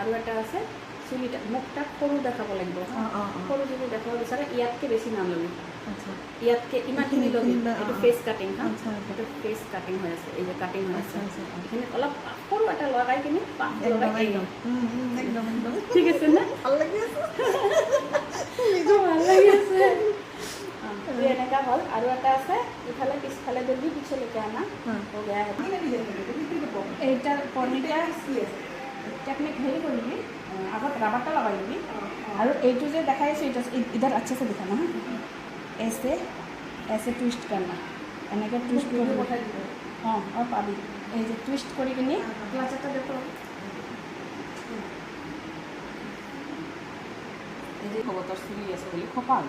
আৰু এটা আছে চুলিটা মুখটা সৰু দেখাব লাগিব সৰু যদি দেখাব বিচাৰে ইয়াতকৈ বেছি নালবি ইয়াতকৈ ইমানখিনি ল'বি এইটো ফেচ কাটিং হা এইটো ফেচ কাটিং হৈ আছে এই যে কাটিং হৈ আছে এইখিনি অলপ সৰু এটা লগাই কিনে পাফ লগাই একদম ঠিক আছে নে ভাল লাগি আছে ভাল লাগি আছে এনেকুৱা হ'ল আৰু এটা আছে ইফালে পিছফালে যদি পিছলৈকে আনা বেয়া এইটা কণিটা टेक्निक हेरी करिबी आगत रबरटा लगाई दिबी और एटू जो देखाई से इधर अच्छे से दिखाना है ऐसे ऐसे ट्विस्ट करना एने के ट्विस्ट कर हाँ और पाबी ए जे ट्विस्ट करी किनी क्लाचटा देखो ए जे खबर सुरी আছে বলি খপাল